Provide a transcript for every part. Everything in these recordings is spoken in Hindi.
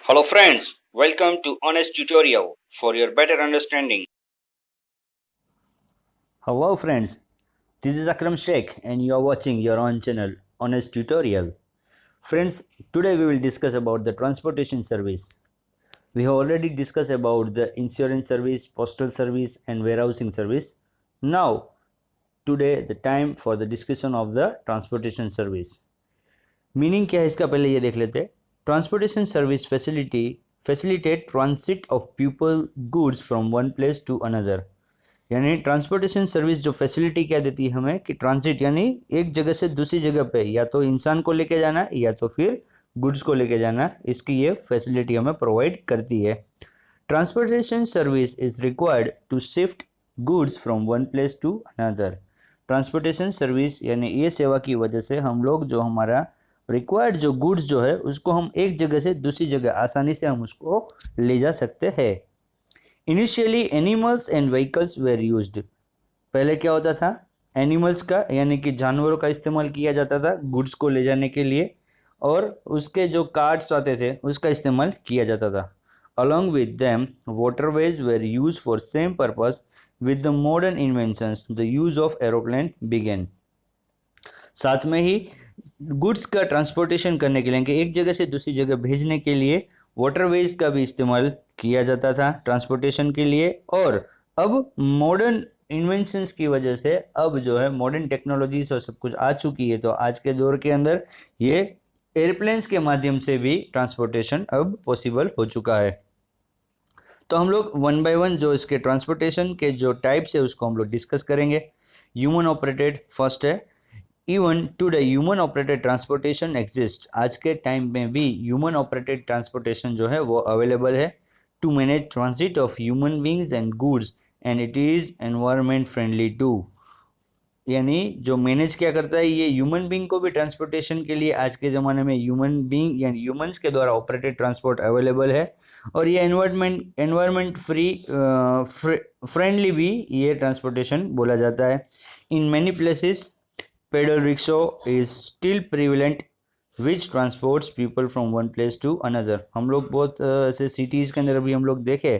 Hello friends, welcome to Honest Tutorial for your better understanding. Hello friends, this is Akram Sheikh and you are watching your own channel Honest Tutorial. Friends, today we will discuss about the transportation service. We have already discussed about the insurance service, postal service and warehousing service. Now, today the time for the discussion of the transportation service. Meaning क्या है इसका पहले ये देख लेते हैं. Transportation service facilitate transit of people goods from one place to another. यानी ट्रांसपोर्टेशन सर्विस जो फैसिलिटी क्या देती है हमें कि ट्रांसिट यानी एक जगह से दूसरी जगह पे या तो इंसान को लेके जाना या तो फिर गुड्स को लेके जाना, इसकी ये फैसिलिटी हमें प्रोवाइड करती है. Transportation service is required to shift goods from one place to another. Transportation service यानी ये सेवा की वजह से हम लोग जो हमारा रिक्वायर्ड जो गुड्स जो है उसको हम एक जगह से दूसरी जगह आसानी से हम उसको ले जा सकते हैं. Initially animals and vehicles where used. पहले क्या होता था, एनिमल्स का यानी कि जानवरों का इस्तेमाल किया जाता था गुड्स को ले जाने के लिए और उसके जो कार्ट्स आते थे उसका इस्तेमाल किया जाता था. Along with them waterways were used for same purpose. With the modern inventions the use of aeroplane began. साथ में ही गुड्स का ट्रांसपोर्टेशन करने के लिए कि एक जगह से दूसरी जगह भेजने के लिए वाटरवेज का भी इस्तेमाल किया जाता था ट्रांसपोर्टेशन के लिए. और अब मॉडर्न इन्वेंशंस की वजह से अब जो है मॉडर्न टेक्नोलॉजीज और सब कुछ आ चुकी है, तो आज के दौर के अंदर ये एयरप्लेन्स के माध्यम से भी ट्रांसपोर्टेशन अब पॉसिबल हो चुका है. तो हम लोग वन बाय वन जो इसके ट्रांसपोर्टेशन के जो टाइप्स है उसको हम लोग डिस्कस करेंगे. ह्यूमन ऑपरेटेड फर्स्ट है. Even today human operated transportation exist. आज के टाइम में भी ह्यूमन ऑपरेटेड ट्रांसपोर्टेशन जो है वो अवेलेबल है to manage transit of human beings and goods and it is environment friendly too. यानी जो मैनेज क्या करता है, ये ह्यूमन बींग को भी ट्रांसपोर्टेशन के लिए आज के ज़माने में ह्यूमन बींग यानी ह्यूमंस के द्वारा ऑपरेटेड ट्रांसपोर्ट अवेलेबल है. और ये एनवायरमेंट फ्रेंडली भी ये ट्रांसपोर्टेशन बोला जाता है. In many places pedal rickshaw is still prevalent which transports people from one place to another. हम लोग बहुत ऐसे सिटीज़ के अंदर अभी हम लोग देखे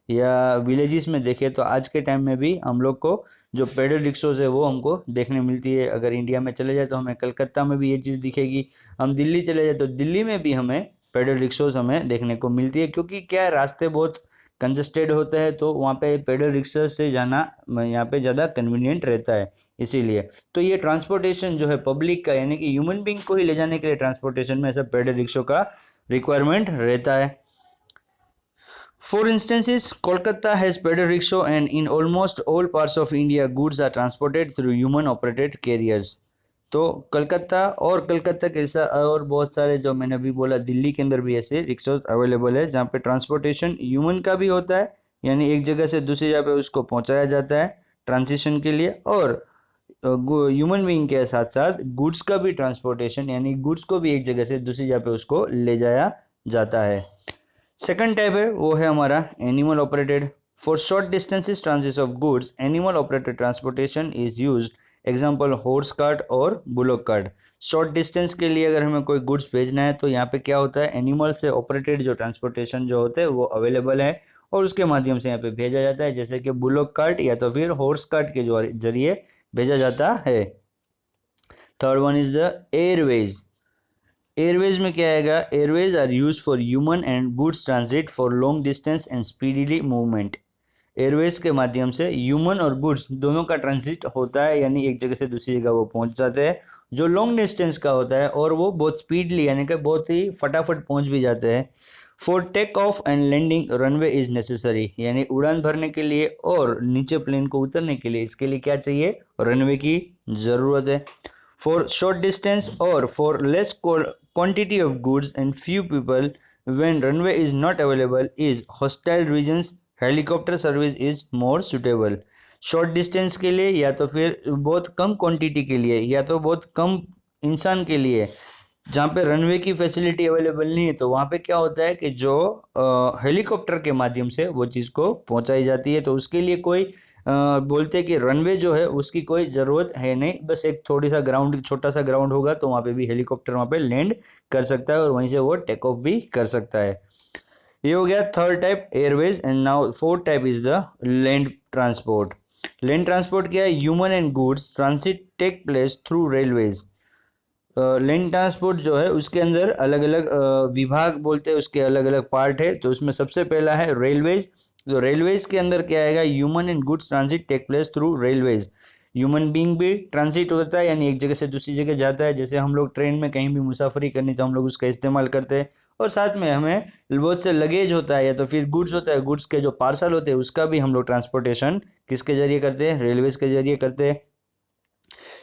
या विलेजेस में देखे तो आज के टाइम में भी हम लोग को जो पेडल रिक्शोज़ है वो हमको देखने मिलती है. अगर इंडिया में चले जाए तो हमें कलकत्ता में भी ये चीज़ दिखेगी. हम दिल्ली चले जाए तो दिल्ली में भी हमें पेडल रिक्शोज़ हमें देखने को मिलती है, क्योंकि क्या रास्ते बहुत कंजस्टेड होते हैं तो वहाँ पे पेडल रिक्शा से जाना यहाँ पे ज़्यादा कन्वीनियंट रहता है इसीलिए. तो ये ट्रांसपोर्टेशन जो है पब्लिक का यानी कि ह्यूमन बींग को ही ले जाने के लिए ट्रांसपोर्टेशन में ऐसा पेडल रिक्शा का रिक्वायरमेंट रहता है. For instances Kolkata has pedal rickshaw and in almost all parts of India goods are transported through human operated carriers. तो कलकत्ता और कलकत्ता के साथ और बहुत सारे जो मैंने अभी बोला दिल्ली के अंदर भी ऐसे रिक्शाज अवेलेबल है जहाँ पे ट्रांसपोर्टेशन ह्यूमन का भी होता है, यानी एक जगह से दूसरी जगह पे उसको पहुँचाया जाता है ट्रांजिशन के लिए. और ह्यूमन बीइंग के साथ साथ गुड्स का भी ट्रांसपोर्टेशन यानी गुड्स को भी एक जगह से दूसरी जगह पे उसको ले जाया जाता है. सेकंड टाइप है वो है हमारा animal operated. For short distances transit of goods animal operated transportation is used. Example horse cart और बुलॉक कार्ट. शॉर्ट डिस्टेंस के लिए अगर हमें कोई गुड्स भेजना है तो यहाँ पे क्या होता है, एनिमल से ऑपरेटेड जो ट्रांसपोर्टेशन जो होते हैं वो अवेलेबल है और उसके माध्यम से यहाँ पे भेजा जाता है, जैसे कि बुलॉक कार्ट या तो फिर हॉर्स कार्ट के जो जरिए भेजा जाता है. Third one is the airways. Airways में क्या आएगा, airways are used for human and goods transit for long distance and speedily movement. Airways के माध्यम से ह्यूमन और गुड्स दोनों का ट्रांजिट होता है, यानी एक जगह से दूसरी जगह वो पहुंच जाते हैं जो लॉन्ग डिस्टेंस का होता है और वो बहुत स्पीडली यानी कि बहुत ही फटाफट पहुंच भी जाते हैं. For take off and landing runway is necessary. यानी उड़ान भरने के लिए और नीचे प्लेन को उतरने के लिए इसके लिए क्या चाहिए, रनवे की ज़रूरत है. फॉर शॉर्ट डिस्टेंस और for less quantity of goods and few people when runway is not available is hostile regions helicopter service is more suitable. Short distance के लिए या तो फिर बहुत कम क्वांटिटी के लिए या तो बहुत कम इंसान के लिए जहाँ पे रनवे की फैसिलिटी अवेलेबल नहीं है, तो वहाँ पे क्या होता है कि जो हेलीकॉप्टर के माध्यम से वो चीज़ को पहुँचाई जाती है. तो उसके लिए कोई बोलते हैं कि रनवे जो है उसकी कोई ज़रूरत है नहीं, बस एक थोड़ी सा ग्राउंड छोटा सा ग्राउंड होगा तो वहाँ पे भी हेलीकॉप्टर वहाँ पे लैंड कर सकता है और वहीं से वो टेक ऑफ भी कर सकता है. ये हो गया third type airways. And now fourth type is the land transport. Land transport क्या है? Human and goods transit take place through railways. Land transport जो है उसके अंदर अलग अलग विभाग बोलते हैं, उसके अलग अलग पार्ट है। तो उसमें सबसे पहला है रेलवेज। तो रेलवेज के अंदर क्या आएगा? Human and goods transit take place through railways. Human being भी ट्रांसिट होता है, यानी एक जगह से दूसरी जगह जाता है। जैसे हम लोग ट्रेन में कहीं भी मुसाफरी करनी तो हम लोग उसका इस्तेमाल करते हैं। और साथ में हमें बहुत से लगेज होता है या तो फिर गुड्स होता है, गुड्स के जो पार्सल होते हैं उसका भी हम लोग ट्रांसपोर्टेशन किसके जरिए करते हैं? रेलवेज के जरिए करते हैं।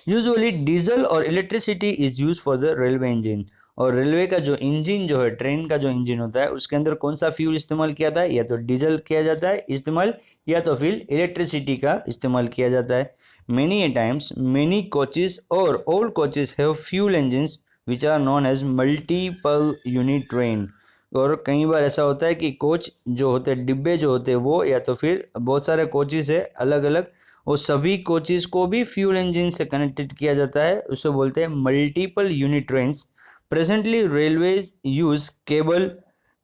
यूजुअली डीजल और electricity is use for the railway engine. और रेलवे का जो इंजन जो है, ट्रेन का जो इंजन होता है, उसके अंदर कौन सा फ्यूल इस्तेमाल किया जाता है? या तो डीजल किया जाता है इस्तेमाल, या तो फिर इलेक्ट्रिसिटी का इस्तेमाल किया जाता है। Many a times many coaches और old coaches have fuel engines which are known as multiple unit train. और कई बार ऐसा होता है कि कोच जो होते हैं, डिब्बे जो होते हैं वो, या तो फिर बहुत सारे कोचेस है अलग अलग, वो सभी कोचेस को भी फ्यूल इंजन से कनेक्टेड किया जाता है, उसे बोलते हैं multiple unit trains. Presently railways use cable,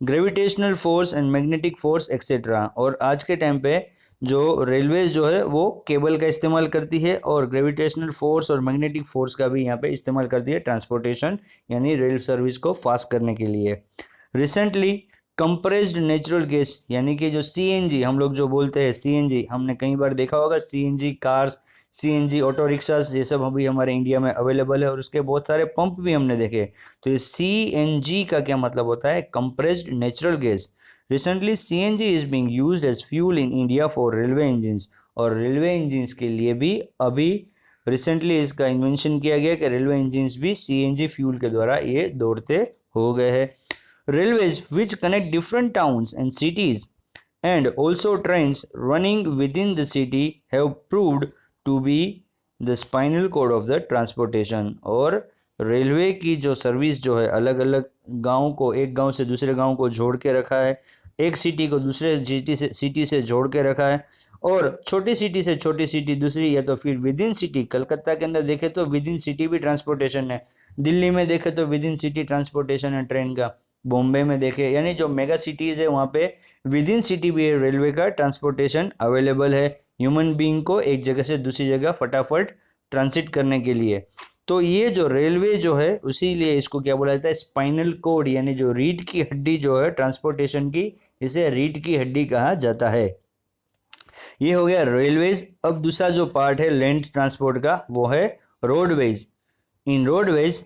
gravitational force and magnetic force etcetera. और आज के टाइम पे जो रेलवेज जो है वो केबल का इस्तेमाल करती है और ग्रेविटेशनल फोर्स और मैग्नेटिक फोर्स का भी यहाँ पे इस्तेमाल करती है ट्रांसपोर्टेशन यानी रेल सर्विस को फास्ट करने के लिए। रिसेंटली कंप्रेस्ड नेचुरल गैस यानी कि जो सीएनजी हम लोग जो बोलते हैं, सीएनजी हमने कई बार देखा होगा, CNG cars, CNG auto rickshaws, ये सब अभी हमारे इंडिया में अवेलेबल है और उसके बहुत सारे पंप भी हमने देखे। तो ये सीएनजी का क्या मतलब होता है? Compressed natural gas. Recently CNG is being used as fuel in India for railway engines. और रेलवे इंजन्स के लिए भी अभी रिसेंटली इसका इन्वेंशन किया गया कि रेलवे इंजन्स भी सीएनजी फ्यूल के द्वारा ये दौड़ते हो गए हैं। Railways which connect different towns and cities and also trains running within the city have proved to be the spinal cord of the transportation। और रेलवे की जो सर्विस जो है अलग अलग गांव को, एक गांव से दूसरे गांव को जोड़ के रखा है, एक सिटी को दूसरे सिटी से जोड़ के रखा है, और छोटी सिटी से छोटी सिटी दूसरी, या तो फिर विद इन सिटी। कलकत्ता के अंदर देखे तो विद इन सिटी भी ट्रांसपोर्टेशन है, दिल्ली में देखे तो विद इन सिटी ट्रांसपोर्टेशन है ट्रेन का, बॉम्बे में देखे, यानी जो मेगा सिटीज़ है वहाँ पे विद इन सिटी भी रेलवे का ट्रांसपोर्टेशन अवेलेबल है ह्यूमन बीइंग को एक जगह से दूसरी जगह फटाफट ट्रांसिट करने के लिए। तो ये जो रेलवे जो है उसीलिए इसको क्या बोला जाता है? स्पाइनल कोड, यानी जो रीढ़ की हड्डी जो है ट्रांसपोर्टेशन की, इसे रीढ़ की हड्डी कहा जाता है। ये हो गया रेलवेज। अब दूसरा जो पार्ट है लैंड ट्रांसपोर्ट का वो है roadways. In roadways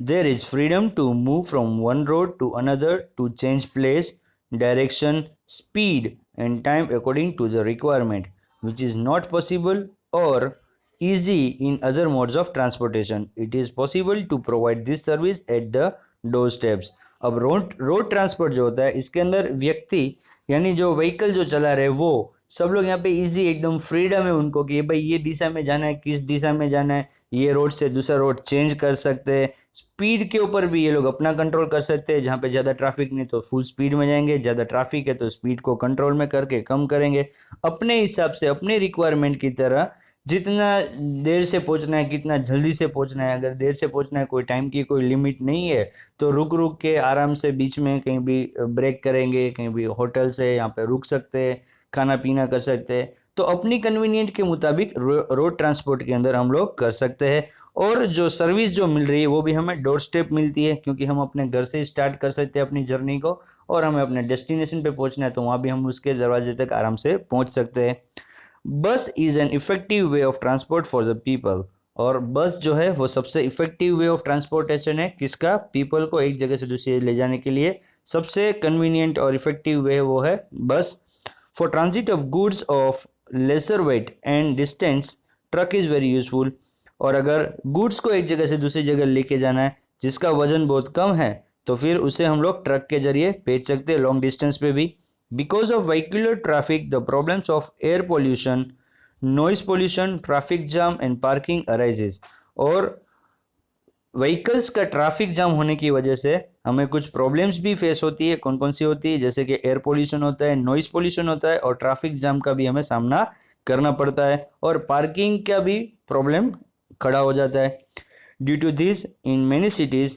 there is freedom to move from one road to another to change place, direction, speed and time according to the requirement, which is not possible or easy in other modes of transportation. It is possible to provide this service at the doorsteps। अब रोड ट्रांसपोर्ट जो होता है इसके अंदर व्यक्ति यानी जो व्हीकल जो चला रहे वो सब लोग यहाँ पे इजी एकदम फ्रीडम है उनको कि भाई ये दिशा में जाना है, किस दिशा में जाना है, ये रोड से दूसरा रोड चेंज कर सकते हैं। स्पीड के ऊपर भी ये लोग अपना कंट्रोल कर सकते हैं, जहाँ पे ज़्यादा ट्रैफिक नहीं तो फुल स्पीड में जाएंगे, ज़्यादा ट्रैफिक है तो स्पीड को कंट्रोल में करके कम करेंगे अपने हिसाब से, अपने रिक्वायरमेंट की तरह। जितना देर से पहुंचना है, कितना जल्दी से पहुंचना है, अगर देर से पहुंचना है, कोई टाइम की कोई लिमिट नहीं है तो रुक रुक के आराम से बीच में कहीं भी ब्रेक करेंगे, कहीं भी होटल से यहाँ पे रुक सकते हैं, खाना पीना कर सकते हैं। तो अपनी कन्वीनियंट के मुताबिक रोड ट्रांसपोर्ट के अंदर हम लोग कर सकते हैं। और जो सर्विस जो मिल रही है वो भी हमें डोर स्टेप मिलती है, क्योंकि हम अपने घर से स्टार्ट कर सकते हैं अपनी जर्नी को, और हमें अपने डेस्टिनेशन पे पहुंचना है तो वहाँ भी हम उसके दरवाजे तक आराम से पहुंच सकते हैं। बस is an effective way of transport for the people. और बस जो है वो सबसे इफेक्टिव वे ऑफ ट्रांसपोर्टेशन है, किसका? पीपल को एक जगह से दूसरी ले जाने के लिए सबसे कन्वीनियंट और इफेक्टिव वे वो है बस। For transit of goods of lesser weight and distance truck is very useful. और अगर गुड्स को एक जगह से दूसरी जगह लेके जाना है जिसका वजन बहुत कम है तो फिर उसे हम लोग ट्रक के जरिए भेज सकते हैं लॉन्ग डिस्टेंस पे भी। Because of vehicular traffic the problems of air pollution, noise pollution, traffic jam and parking arises. और व्हीकल्स का ट्रैफिक जाम होने की वजह से हमें कुछ प्रॉब्लम्स भी फेस होती है। कौन कौन सी होती है? जैसे कि एयर पोल्यूशन होता है, नॉइज पोल्यूशन होता है और ट्रैफिक जाम का भी हमें सामना करना पड़ता है, और पार्किंग का भी प्रॉब्लम खड़ा हो जाता है। Due to this in many cities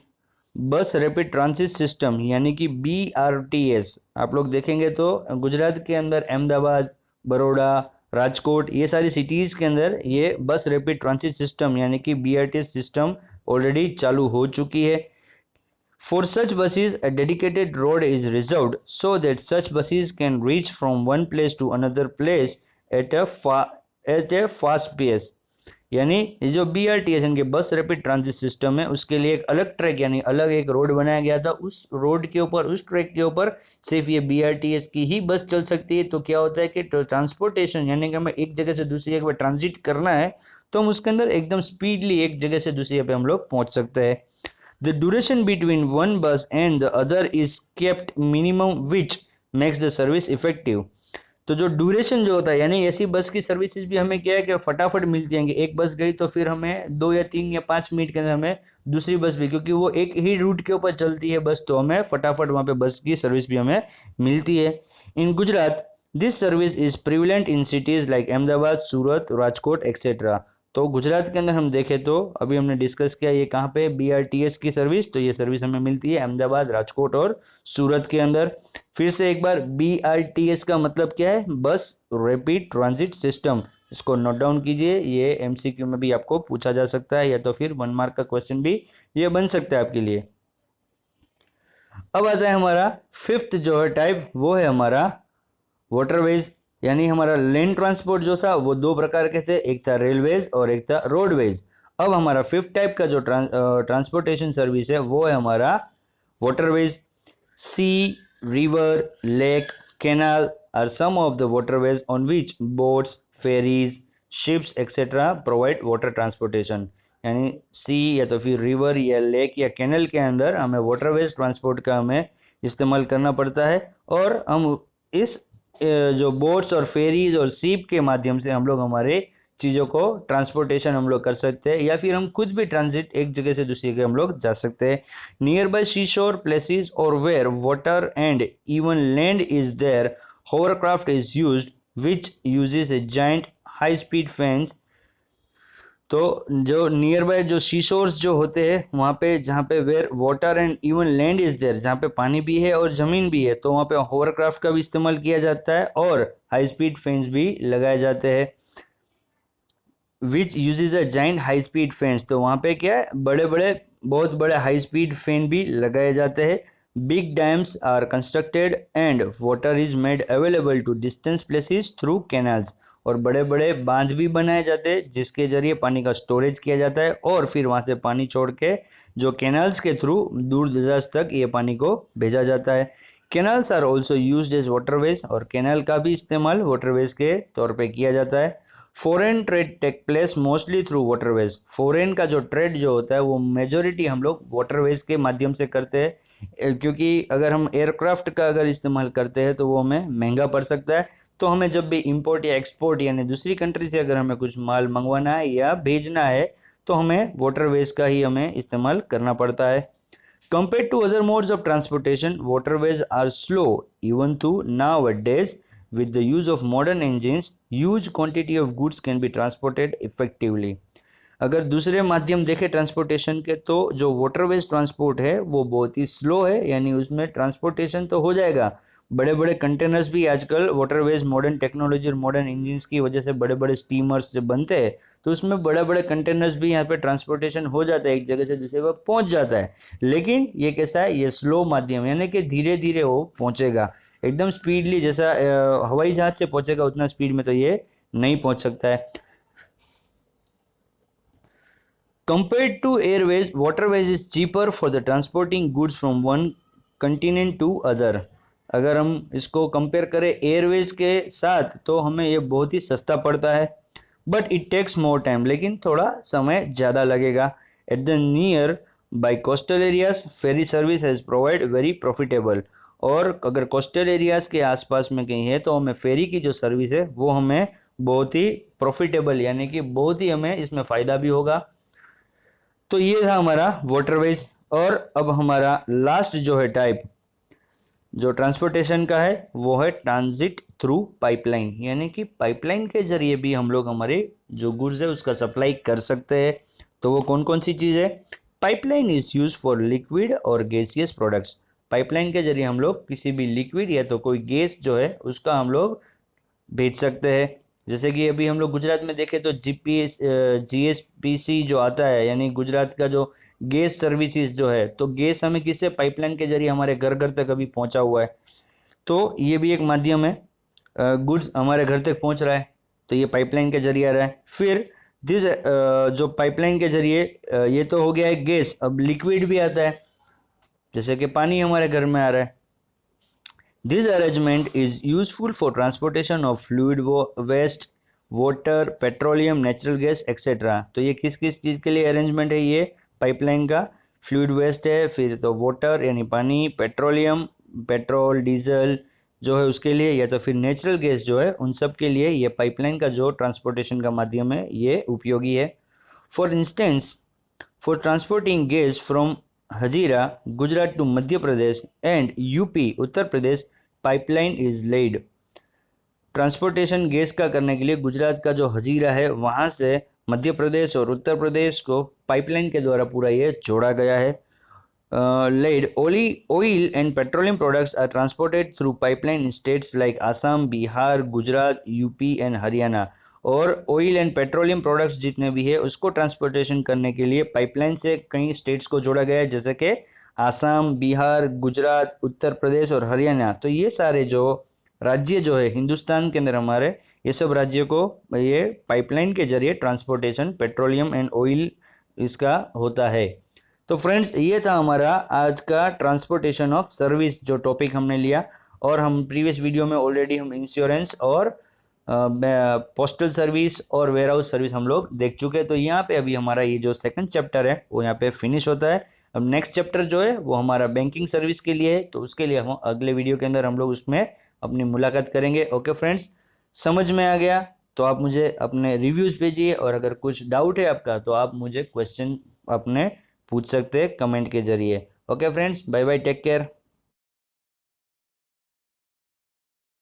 bus rapid transit system यानी कि BRTS। आप लोग देखेंगे तो गुजरात के अंदर अहमदाबाद, बड़ौदा, राजकोट, ये सारी सिटीज़ के अंदर ये बस रैपिड ट्रांसिट सिस्टम यानी कि BRTS सिस्टम ऑलरेडी चालू हो चुकी है। For such buses, a dedicated road is reserved so that such buses can reach from one place to another place at a fast pace। यानी ये जो BRTS यानी कि बस रैपिड ट्रांजिट सिस्टम है उसके लिए एक अलग ट्रैक यानी अलग एक रोड बनाया गया था। उस रोड के ऊपर, उस ट्रैक के ऊपर सिर्फ ये BRTS की ही बस चल सकती है। तो क्या होता है कि ट्रांसपोर्टेशन यानी कि हमें एक जगह से दूसरी जगह पर ट्रांजिट करना है तो हम उसके अंदर एकदम स्पीडली एक जगह से दूसरी जगह पे हम लोग पहुंच सकते हैं। The duration between one bus and the other is kept minimum which makes the service effective। तो जो ड्यूरेशन जो होता है यानी ऐसी बस की सर्विसेज भी हमें क्या है कि फटाफट मिलती है कि एक बस गई तो फिर हमें 2 या 3 या 5 मिनट के अंदर हमें दूसरी बस भी, क्योंकि वो एक ही रूट के ऊपर चलती है बस, तो हमें फटाफट वहाँ पे बस की सर्विस भी हमें मिलती है। In Gujarat this service is prevalent in cities like Ahmedabad, Surat, Rajkot etcetera. तो गुजरात के अंदर हम देखें तो अभी हमने डिस्कस किया ये कहाँ पे BRTS की सर्विस, तो ये सर्विस हमें मिलती है अहमदाबाद, राजकोट और सूरत के अंदर। फिर से एक बार BRTS का मतलब क्या है? बस रैपिड ट्रांजिट सिस्टम। इसको नोट डाउन कीजिए, ये MCQ में भी आपको पूछा जा सकता है या तो फिर 1 मार्क का क्वेश्चन भी ये बन सकता है आपके लिए। अब आता है हमारा 5th जो है टाइप, वो है हमारा वाटरवेज यानी हमारा लैंड ट्रांसपोर्ट जो था वो 2 प्रकार के थे, एक था रेलवेज और एक था रोडवेज। अब हमारा 5th टाइप का जो ट्रांसपोर्टेशन सर्विस है वो है हमारा waterways. Sea, river, lake, canal are some of the waterways on which boats, ferries, ships etcetera provide water transportation. यानी सी या तो फिर रिवर या लेक या कैनल के अंदर हमें वाटरवेज ट्रांसपोर्ट का हमें इस्तेमाल करना पड़ता है और हम इस जो बोट्स और फेरीज और सीप के माध्यम से हम लोग हमारे चीज़ों को ट्रांसपोर्टेशन हम लोग कर सकते हैं या फिर हम खुद भी ट्रांजिट एक जगह से दूसरी जगह हम लोग जा सकते हैं। नियर बाय शीशोर प्लेसेस और where water and even land is there hovercraft is used which uses a giant high speed fans. तो जो नियर बाय जो शीशोर्स जो होते हैं वहाँ पे जहाँ पे where water and even land is there, जहाँ पे पानी भी है और ज़मीन भी है, तो वहाँ पे होवरक्राफ्ट का भी इस्तेमाल किया जाता है और हाई स्पीड फैंस भी लगाए जाते हैं। Which uses a giant high speed fans, तो वहाँ पे क्या है बहुत बड़े हाई स्पीड फैन भी लगाए जाते हैं। Big dams are constructed and water is made available to distance places through canals, और बड़े बड़े बांध भी बनाए जाते हैं जिसके जरिए पानी का स्टोरेज किया जाता है और फिर वहाँ से पानी छोड़ के जो कैनाल्स के थ्रू दूर दराज तक ये पानी को भेजा जाता है। Canals are also used as waterways, और कैनाल का भी इस्तेमाल वाटरवेज के तौर पे किया जाता है। Foreign trade take place mostly through waterways, foreign का जो ट्रेड जो होता है वो मेजोरिटी हम लोग वाटरवेज के माध्यम से करते हैं, क्योंकि अगर हम एयरक्राफ्ट का अगर इस्तेमाल करते हैं तो वो हमें महंगा पड़ सकता है। तो हमें जब भी इंपोर्ट या एक्सपोर्ट यानी दूसरी कंट्री से अगर हमें कुछ माल मंगवाना है या भेजना है तो हमें वाटरवेज का ही हमें इस्तेमाल करना पड़ता है। Compare to other modes of transportation waterways are slow even to nowadays with the use of modern engines huge quantity of goods can be transported effectively। अगर दूसरे माध्यम देखें ट्रांसपोर्टेशन के तो जो वाटरवेज ट्रांसपोर्ट है वो बहुत ही स्लो है, यानी उसमें ट्रांसपोर्टेशन तो हो जाएगा, बड़े बड़े कंटेनर्स भी आजकल वाटरवेज मॉडर्न टेक्नोलॉजी और मॉडर्न इंजन्स की वजह से बड़े बड़े स्टीमर्स से बनते हैं, तो उसमें बड़े बड़े कंटेनर्स भी यहाँ पे ट्रांसपोर्टेशन हो जाता है, एक जगह से दूसरे पर पहुँच जाता है। लेकिन ये कैसा है, ये स्लो माध्यम यानी कि धीरे धीरे वो पहुँचेगा, एकदम स्पीडली जैसा हवाई जहाज से पहुंचेगा उतना स्पीड में तो ये नहीं पहुंच सकता है। Compared to airways waterways is cheaper for the transporting goods from one continent to other. अगर हम इसको कंपेयर करें एयरवेज के साथ तो हमें ये बहुत ही सस्ता पड़ता है, but it takes more time, लेकिन थोड़ा समय ज़्यादा लगेगा। At the nearby coastal areas ferry service has provide very profitable, और अगर कोस्टल एरियाज़ के आसपास में कहीं है तो हमें फेरी की जो सर्विस है वो हमें बहुत ही प्रॉफिटेबल यानी कि बहुत ही हमें इसमें फ़ायदा भी होगा। तो ये था हमारा वाटरवेज। और अब हमारा लास्ट जो है टाइप जो ट्रांसपोर्टेशन का है वो है ट्रांजिट थ्रू पाइपलाइन, यानी कि पाइपलाइन के जरिए भी हम लोग हमारे जो गुड्स है उसका सप्लाई कर सकते हैं। तो वो कौन कौन सी चीज़ है? Pipeline is use for liquid और गैसियस प्रोडक्ट्स। पाइपलाइन के जरिए हम लोग किसी भी लिक्विड या तो कोई गैस जो है उसका हम लोग भेज सकते हैं। जैसे कि अभी हम लोग गुजरात में देखें तो GSPC जो आता है, यानी गुजरात का जो गैस सर्विसेज जो है, तो गैस हमें किससे, पाइपलाइन के जरिए हमारे घर घर तक अभी पहुंचा हुआ है। तो ये भी एक माध्यम है, गुड्स हमारे घर तक पहुंच रहा है, तो ये पाइपलाइन के जरिए आ रहा है। फिर दिस जो पाइपलाइन के जरिए ये तो हो गया है गैस, अब लिक्विड भी आता है, जैसे कि पानी हमारे घर में आ रहा है। This arrangement is useful for transportation of fluid waste, water, petroleum, natural gas etcetera. तो ये किस किस चीज़ के लिए अरेंजमेंट है, ये पाइपलाइन का फ्लूइड वेस्ट है, फिर तो वाटर यानी पानी, पेट्रोलियम, पेट्रोल, डीजल जो है उसके लिए, या तो फिर नेचुरल गैस जो है उन सब के लिए ये पाइपलाइन का जो ट्रांसपोर्टेशन का माध्यम है ये उपयोगी है। For instance, for transporting gas from Hazira Gujarat to Madhya Pradesh and UP Uttar Pradesh, pipeline is laid. Transportation gas का करने के लिए गुजरात का जो हजीरा है वहाँ से मध्य प्रदेश और उत्तर प्रदेश को पाइपलाइन के द्वारा पूरा ये जोड़ा गया है। Laid oil and petroleum products are transported through pipeline in states like Assam, Bihar, Gujarat, UP and Haryana. और ऑयल एंड पेट्रोलियम प्रोडक्ट्स जितने भी है उसको ट्रांसपोर्टेशन करने के लिए पाइपलाइन से कई स्टेट्स को जोड़ा गया है, जैसे कि आसाम, बिहार, गुजरात, उत्तर प्रदेश और हरियाणा। तो ये सारे जो राज्य जो है हिंदुस्तान के अंदर हमारे, ये सब राज्यों को ये पाइपलाइन के जरिए ट्रांसपोर्टेशन पेट्रोलियम एंड ऑयल इसका होता है। तो फ्रेंड्स ये था हमारा आज का ट्रांसपोर्टेशन ऑफ सर्विस जो टॉपिक हमने लिया, और हम प्रीवियस वीडियो में ऑलरेडी हम इंश्योरेंस और पोस्टल सर्विस और वेयर हाउस सर्विस हम लोग देख चुके हैं। तो यहाँ पे अभी हमारा ये जो सेकंड चैप्टर है वो यहाँ पे फिनिश होता है। अब नेक्स्ट चैप्टर जो है वो हमारा बैंकिंग सर्विस के लिए है, तो उसके लिए हम अगले वीडियो के अंदर हम लोग उसमें अपनी मुलाकात करेंगे। ओके फ्रेंड्स, समझ में आ गया तो आप मुझे अपने रिव्यूज़ भेजिए, और अगर कुछ डाउट है आपका तो आप मुझे क्वेश्चन अपने पूछ सकते हैं कमेंट के जरिए। Okay friends, bye bye, take care.